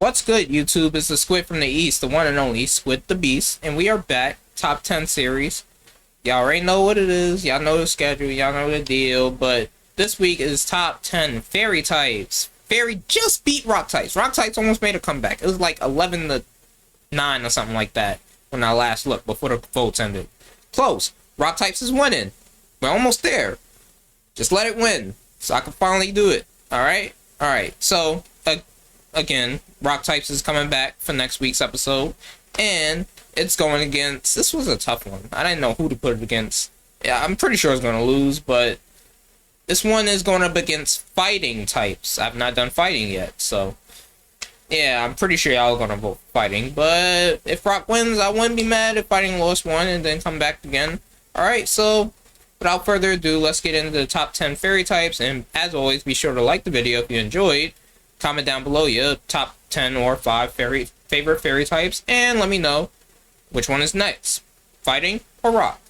What's good, YouTube? It's the Squid from the East, the one and only SquidDaBeast, and we are back. Top 10 series. Y'all already know what it is. Y'all know the schedule. Y'all know the deal. But this week is top 10 fairy types. Fairy just beat rock types. Rock types almost made a comeback. It was like 11-9 or something like that when I last looked before the votes ended. Close. Rock types is winning. We're almost there. Just let it win so I can finally do it. Alright? Alright. So, again, rock types is coming back for next week's episode. And it's going against... This was a tough one. I didn't know who to put it against. Yeah, I'm pretty sure it's going to lose, but... This one is going up against fighting types. I've not done fighting yet, so... Yeah, I'm pretty sure y'all are going to vote fighting. But if rock wins, I wouldn't be mad if fighting lost one and then come back again. Alright, so... Without further ado, let's get into the top 10 fairy types. And as always, be sure to like the video if you enjoyed. Comment down below your top 10 or 5 favorite fairy types. And let me know which one is next. Fighting or rock?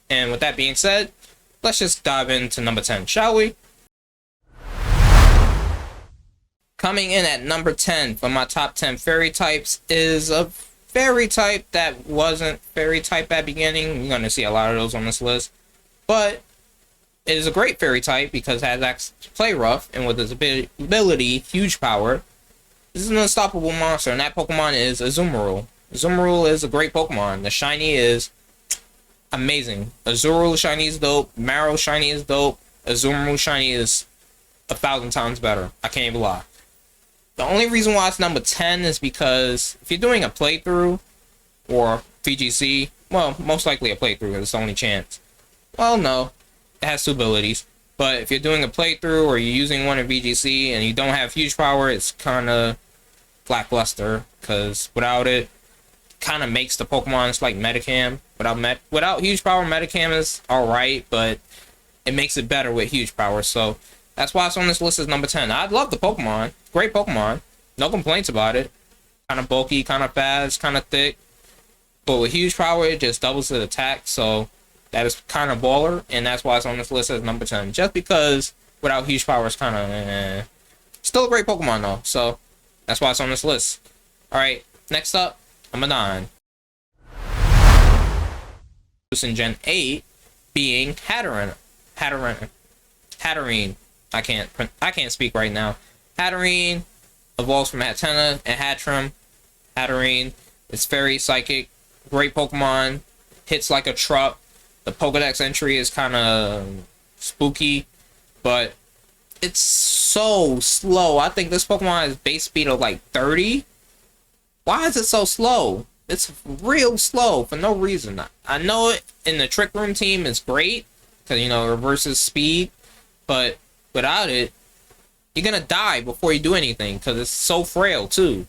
And with that being said, let's just dive into number 10, shall we? Coming in at number 10 for my top 10 fairy types is a fairy type that wasn't fairy type at beginning. You're going to see a lot of those on this list. But it is a great fairy type because it has access to play rough, and with its ability, huge power, this is an unstoppable monster, and that Pokemon is Azumarill. Azumarill is a great Pokemon. The shiny is amazing. Azumarill shiny is dope. Marill shiny is dope. Azumarill shiny is 1,000 times better. I can't even lie. The only reason why it's number 10 is because if you're doing a playthrough or VGC, well, most likely a playthrough because it's the only chance. Well, no, it has 2 abilities. But if you're doing a playthrough or you're using one in VGC and you don't have huge power, it's kind of lackluster because without it, kind of makes the Pokemon it's like Metacam. Without huge power, Metacam is alright, but it makes it better with huge power. So that's why it's on this list as number 10. I love the Pokemon. Great Pokemon. No complaints about it. Kind of bulky, kind of fast, kind of thick. But with huge power, it just doubles the attack. So that is kind of baller, and that's why it's on this list as number 10. Just because without huge power, it's kind of still a great Pokemon though. So that's why it's on this list. All right, next up, number 9. In Gen 8, being Hatterene. I can't speak right now. Hatterene evolves from Hatenna and Hatterene. Hatterene is fairy psychic, great Pokemon, hits like a truck. The Pokedex entry is kind of spooky, but it's so slow. I think this Pokemon has base speed of like 30. Why is it so slow? It's real slow for no reason. I know it in the Trick Room team is great, because, you know, it reverses speed, but without it, you're going to die before you do anything, because it's so frail, too.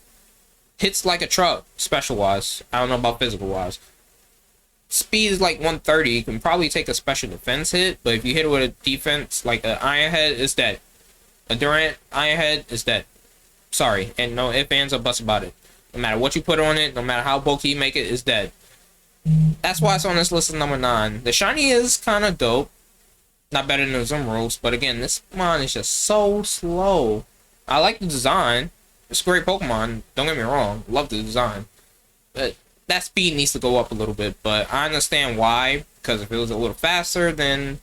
Hits like a truck, special-wise. I don't know about physical-wise. Speed is like 130. You can probably take a special defense hit, but if you hit it with a defense like an Iron Head, it's dead. A Durant Iron Head is dead. Sorry, and no ifs, ands, or buts about it. No matter what you put on it, no matter how bulky you make it, it's dead. That's why it's on this list as number 9. The shiny is kind of dope. Not better than the Azumarill, but again, this Pokemon is just so slow. I like the design. It's a great Pokemon. Don't get me wrong. Love the design. But that speed needs to go up a little bit, but I understand why, because if it was a little faster, then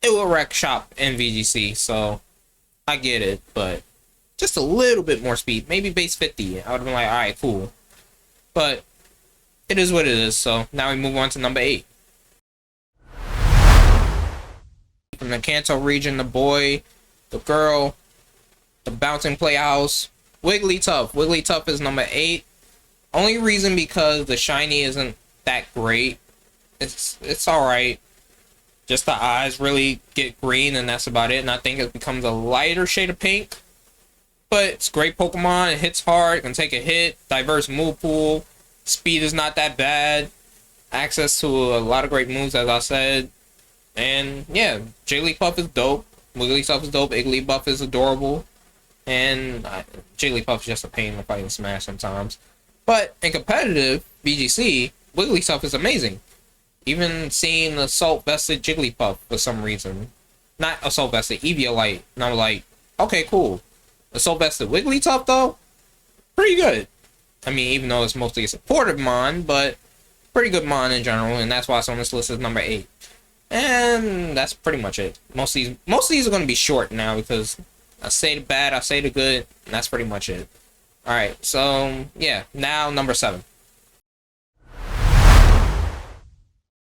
it will wreck shop in VGC, so I get it, but just a little bit more speed, maybe base 50, I would have been like, alright, cool. But it is what it is, so now we move on to number 8. From the Kanto region, the boy, the girl, the bouncing playhouse, Wigglytuff. Wigglytuff is number 8. Only reason because the shiny isn't that great. It's alright. Just the eyes really get green and that's about it. And I think it becomes a lighter shade of pink. But it's a great Pokemon. It hits hard. It can take a hit. Diverse move pool. Speed is not that bad. Access to a lot of great moves, as I said. And yeah, Jigglypuff is dope. Wigglytuff is dope. Igglybuff is adorable. And Jigglypuff is just a pain to fight and smash sometimes. But in competitive VGC, Wigglytuff is amazing. Even seeing Assault Vested Jigglypuff for some reason. Not Assault Vested, Eviolite. And I'm like, okay, cool. Assault Vested Wigglytuff though? pretty good. I mean, even though it's mostly a supportive mon, but pretty good mon in general, and that's why it's on this list as number 8. And that's pretty much it. Most of these are going to be short now because I say the bad, I say the good, and that's pretty much it. Alright, so yeah, now number 7.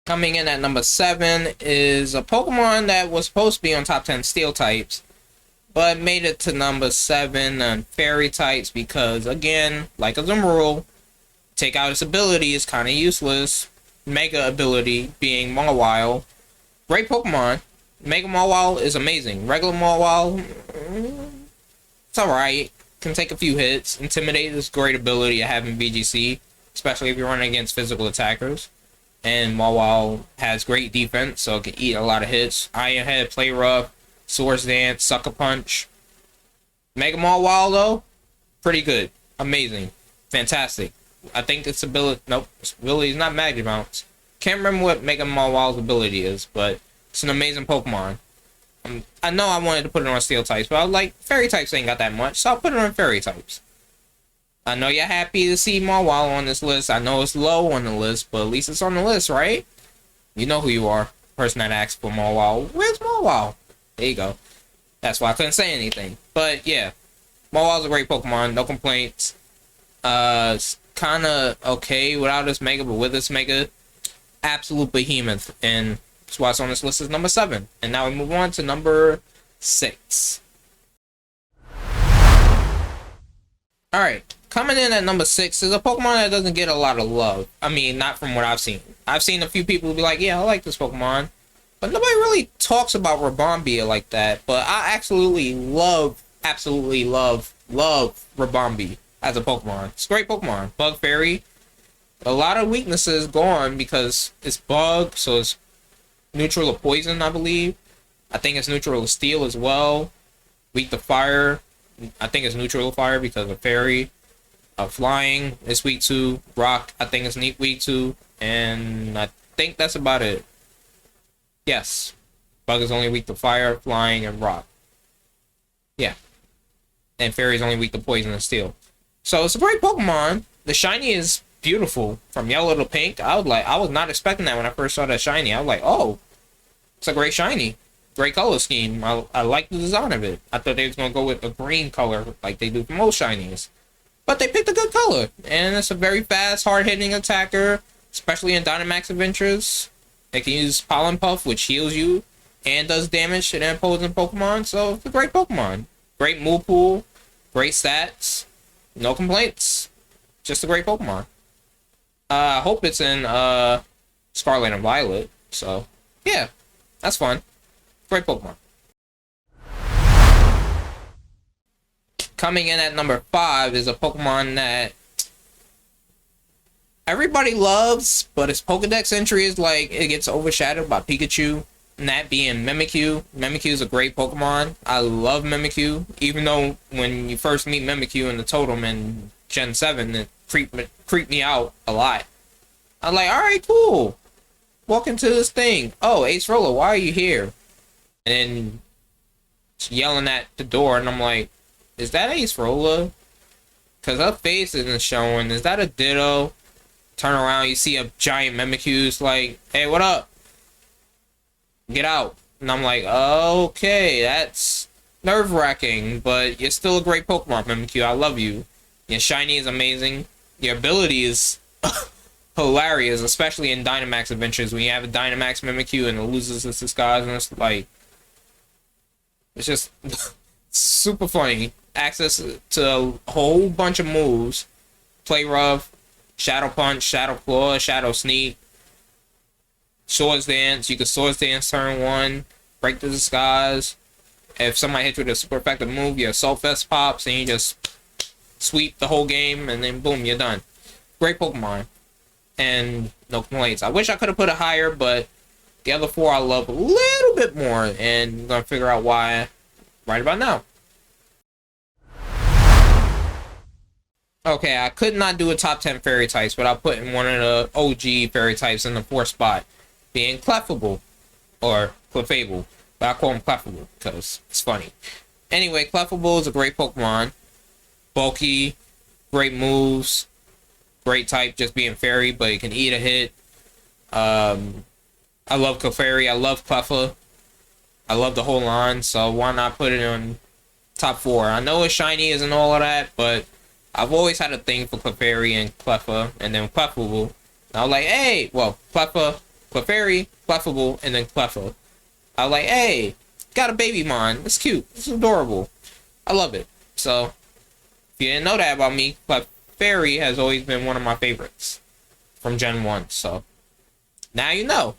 Coming in at number 7 is a Pokemon that was supposed to be on top 10 Steel types, but made it to number 7 on Fairy types because, again, like Azumarill, take out its ability is kind of useless. Mega ability being Mawile. Great Pokemon. Mega Mawile is amazing. Regular Mawile, it's alright. Can take a few hits. Intimidate is a great ability to have in VGC, especially if you're running against physical attackers. And Mawile has great defense, so it can eat a lot of hits. Iron Head, Play Rough, Swords Dance, Sucker Punch. Mega Mawile, though, pretty good. Amazing. Fantastic. I think its ability... Nope, its ability is not Magic Bounce. Can't remember what Mega Mawile's ability is, but it's an amazing Pokemon. I know I wanted to put it on Steel types, but I was like, Fairy types ain't got that much, so I'll put it on Fairy types. I know you're happy to see Mawile on this list. I know it's low on the list, but at least it's on the list, right? You know who you are. Person that asked for Mawile. Where's Mawile? There you go. That's why I couldn't say anything. But yeah, Mawile's a great Pokemon. No complaints. It's kind of okay without its Mega, but with its Mega, absolute behemoth. And that's why it's on this list as number 7. And now we move on to number 6. Alright. Coming in at number 6 is a Pokemon that doesn't get a lot of love. I mean, not from what I've seen. I've seen a few people be like, yeah, I like this Pokemon. But nobody really talks about Ribombia like that. But I absolutely love Ribombia as a Pokemon. It's a great Pokemon. Bug Fairy. A lot of weaknesses gone because it's Bug, so it's neutral to Poison, I believe. I think it's neutral to Steel as well. Weak to Fire. I think it's neutral to Fire because of Fairy. Flying is weak to. Rock, I think it's weak to. And I think that's about it. Yes. Bug is only weak to Fire, Flying, and Rock. Yeah. And Fairy is only weak to Poison and Steel. So it's a great Pokemon. The shiny is beautiful. From yellow to pink. I was not expecting that when I first saw that shiny. I was like, oh, it's a great shiny. Great color scheme. I like the design of it. I thought they was going to go with a green color like they do for most shinies. But they picked a good color, and it's a very fast, hard-hitting attacker, especially in Dynamax Adventures. It can use Pollen Puff, which heals you, and does damage to the opposing Pokemon, so it's a great Pokemon. Great move pool, great stats, no complaints. Just a great Pokemon. I hope it's in Scarlet and Violet, so yeah, that's fun. Great Pokemon. Coming in at number 5 is a Pokemon that everybody loves, but its Pokedex entry is like, it gets overshadowed by Pikachu, and that being Mimikyu. Mimikyu is a great Pokemon. I love Mimikyu, even though when you first meet Mimikyu in the Totem in Gen 7, it creeped me out a lot. I'm like, alright, cool. Walk into this thing. Oh, Ace Roller, why are you here? And then yelling at the door, and I'm like, is that Ace Roller? Because her face isn't showing. Is that a Ditto? Turn around, you see a giant Mimikyu. It's like, hey, what up? Get out. And I'm like, okay, that's nerve-wracking, but you're still a great Pokemon, Mimikyu. I love you. Your shiny is amazing. Your ability is hilarious, especially in Dynamax Adventures when you have a Dynamax Mimikyu and it loses its disguise, and it's like, it's just super funny. Access to a whole bunch of moves. Play Rough, Shadow Punch, Shadow Claw, Shadow Sneak, Swords Dance. You can Swords Dance turn 1, break the disguise. If somebody hits you with a super effective move, your Assault Vest pops and you just sweep the whole game and then boom, you're done. Great Pokemon. And no complaints. I wish I could have put it higher, but the other 4 I love a little bit more, and I'm gonna figure out why right about now. Okay, I could not do a top 10 fairy types, but I'll put in one of the OG fairy types in the 4th spot, being Clefable, or Clefable, but I call him Clefable because it's funny. Anyway, Clefable is a great Pokemon. Bulky, Great moves. Great type, just being fairy, but it can eat a hit. I love Clefairy. I love Cleffa. I love the whole line, so why not put it on top 4? I know it's shiny isn't all of that, but I've always had a thing for Clefairy and Cleffa, and then Clefable. I was like, hey, well, Cleffa, Clefairy, Clefable, and then Cleffa. I was like, hey, got a baby mon. It's cute. It's adorable. I love it. So, if you didn't know that about me, Clefairy has always been one of my favorites from Gen 1. So, now you know.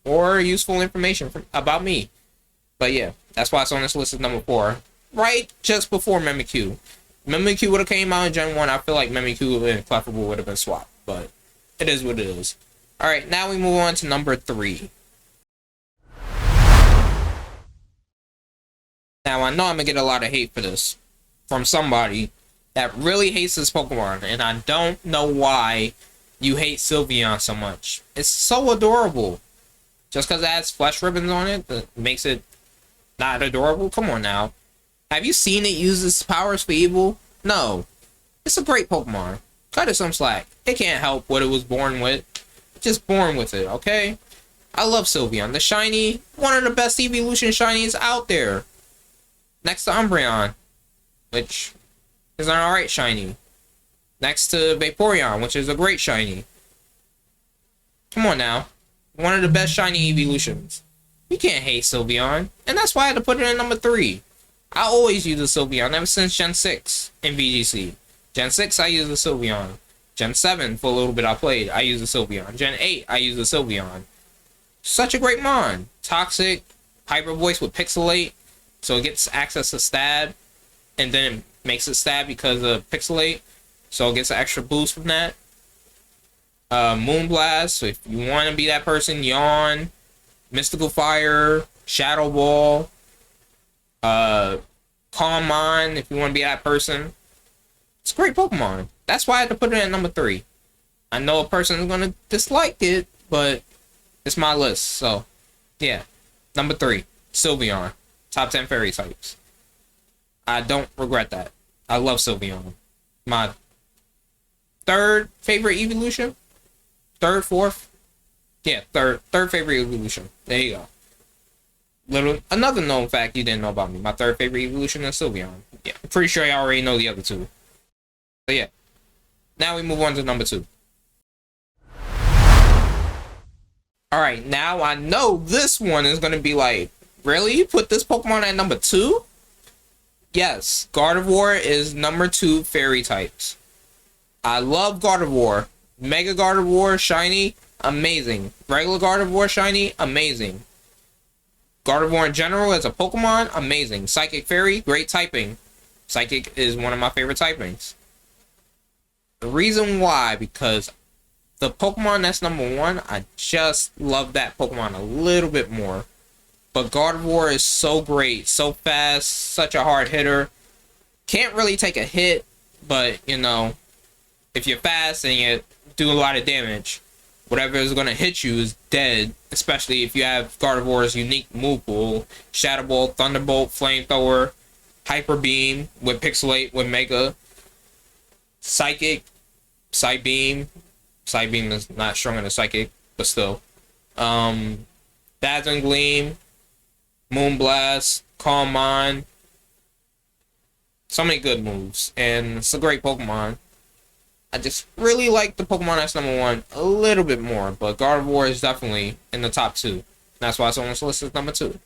Or useful information about me. But yeah, that's why it's on this list as number 4. Right just before Mimikyu. Mimikyu would have came out in Gen 1. I feel like Mimikyu and Clefable would have been swapped. But it is what it is. Alright, now we move on to number 3. Now, I know I'm going to get a lot of hate for this from somebody that really hates this Pokemon. And I don't know why you hate Sylveon so much. It's so adorable. Just because it has flesh ribbons on it, that makes it not adorable? Come on now. Have you seen it use its powers for evil? No. It's a great Pokemon. Cut it some slack. It can't help what it was born with. Just born with it, okay? I love Sylveon. The shiny, one of the best evolution shinies out there. Next to Umbreon, which is an alright shiny. Next to Vaporeon, which is a great shiny. Come on now. One of the best shiny evolutions. You can't hate Sylveon. And that's why I had to put it in number 3. I always use a Sylveon ever since Gen 6 in VGC. Gen 6, I use a Sylveon. Gen 7, for a little bit I played, I use a Sylveon. Gen 8, I use a Sylveon. Such a great mon. Toxic, Hyper Voice with Pixelate, so it gets access to Stab, and then it makes it Stab because of Pixelate, so it gets an extra boost from that. Moonblast, so if you want to be that person, Yawn, Mystical Fire, Shadow Ball, Calm Mind, if you want to be that person. It's a great Pokemon. That's why I had to put it at number 3. I know a person is going to dislike it, but it's my list, so yeah. Number 3, Sylveon. Top 10 fairy types. I don't regret that. I love Sylveon. My 3rd favorite evolution? 3rd, 4th? Yeah, third favorite evolution. There you go. Another known fact you didn't know about me. My 3rd favorite evolution is Sylveon. Yeah, I'm pretty sure you already know the other 2. So yeah. Now we move on to number 2. Alright, now I know this one is going to be like, really? You put this Pokemon at number 2? Yes, Gardevoir is number 2 fairy types. I love Gardevoir. Mega Gardevoir, shiny, amazing. Regular Gardevoir, shiny, amazing. Gardevoir in general as a Pokemon, amazing. Psychic Fairy, great typing. Psychic is one of my favorite typings. The reason why, because the Pokemon that's number 1, I just love that Pokemon a little bit more. But Gardevoir is so great, so fast, such a hard hitter. Can't really take a hit, but, you know, if you're fast and you do a lot of damage, whatever is going to hit you is dead, especially if you have Gardevoir's unique move pool. Shadow Ball, Thunderbolt, Flamethrower, Hyper Beam with Pixelate, with Mega, Psychic, Psybeam. Psybeam is not stronger than Psychic, but still. Dazzling Gleam, Moonblast, Calm Mind. So many good moves, and it's a great Pokemon. I just really like the Pokemon that's number 1 a little bit more, but Gardevoir is definitely in the top 2. That's why it's on this list as number 2.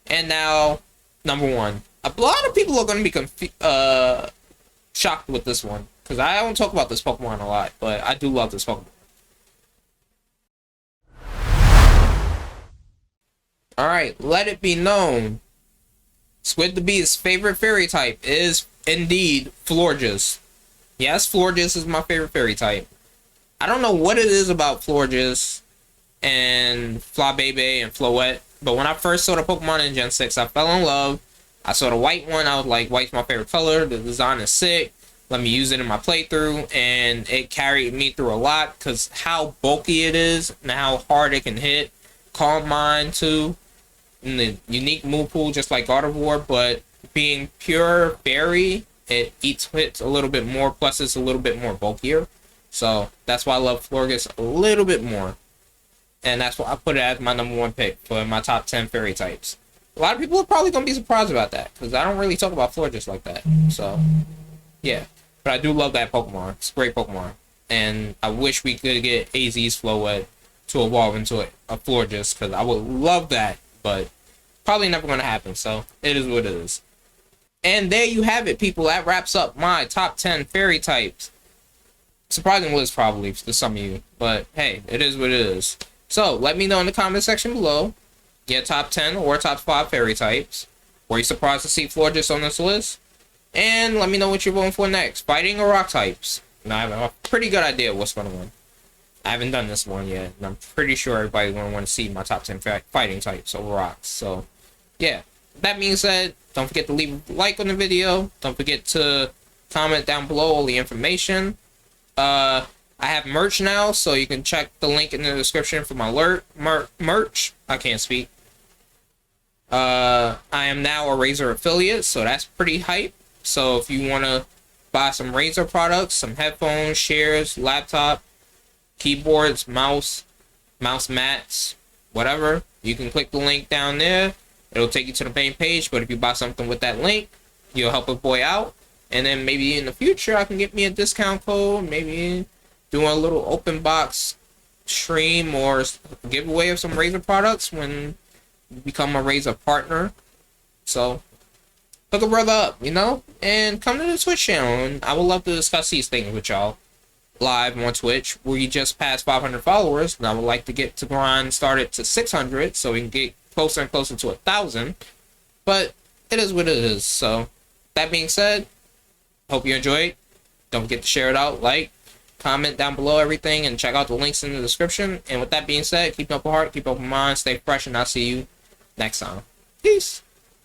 And now, number 1. A lot of people are going to be shocked with this one, because I don't talk about this Pokemon a lot, but I do love this Pokemon. Alright, let it be known. SquidDaBeast's favorite fairy type is indeed Florges. Yes, Florges is my favorite fairy type. I don't know what it is about Florges and Flabebe and Floette, but when I first saw the Pokemon in Gen 6, I fell in love. I saw the white one, I was like, white's my favorite color, the design is sick, let me use it in my playthrough, and it carried me through a lot, because how bulky it is, and how hard it can hit. Calm Mind, too, and the unique move pool, just like Gardevoir, but being pure fairy It hits a little bit more, plus it's a little bit more bulkier. So that's why I love Florges a little bit more. And that's why I put it as my #1 pick for my top 10 fairy types. A lot of people are probably going to be surprised about that, because I don't really talk about Florges like that. So, yeah. But I do love that Pokemon. It's a great Pokemon. And I wish we could get AZ's Flowet to evolve into a Florges, because I would love that. But probably never going to happen, so it is what it is. And there you have it, people. That wraps up my top 10 fairy types. Surprising list, probably, to some of you. But, hey, it is what it is. So, let me know in the comment section below your top 10 or top 5 fairy types. Were you surprised to see Florges on this list? And let me know what you're voting for next. Fighting or rock types? Now, I have a pretty good idea of what's going to win. I haven't done this one yet, and I'm pretty sure everybody's going to want to see my top 10 fighting types over rocks. So, yeah. That being said, don't forget to leave a like on the video. Don't forget to comment down below all the information. I have merch now, so you can check the link in the description for my merch. I can't speak. I am now a Razer affiliate, so that's pretty hype. So if you want to buy some Razer products, some headphones, chairs, laptop, keyboards, mouse mats, whatever, you can click the link down there. It'll take you to the main page, but if you buy something with that link, you'll help a boy out. And then maybe in the future, I can get me a discount code, maybe do a little open box stream or giveaway of some Razer products when you become a Razer partner. So, hook a brother up, you know, and come to the Twitch channel, and I would love to discuss these things with y'all live on Twitch. We just passed 500 followers, and I would like to get to grind started to 600 so we can get closer and closer to 1,000. But it is what it is. So, that being said, hope you enjoyed. Don't forget to share it out, like, comment down below everything, and check out the links in the description. And with that being said, keep an open heart, keep an open mind, stay fresh, and I'll see you next time. Peace.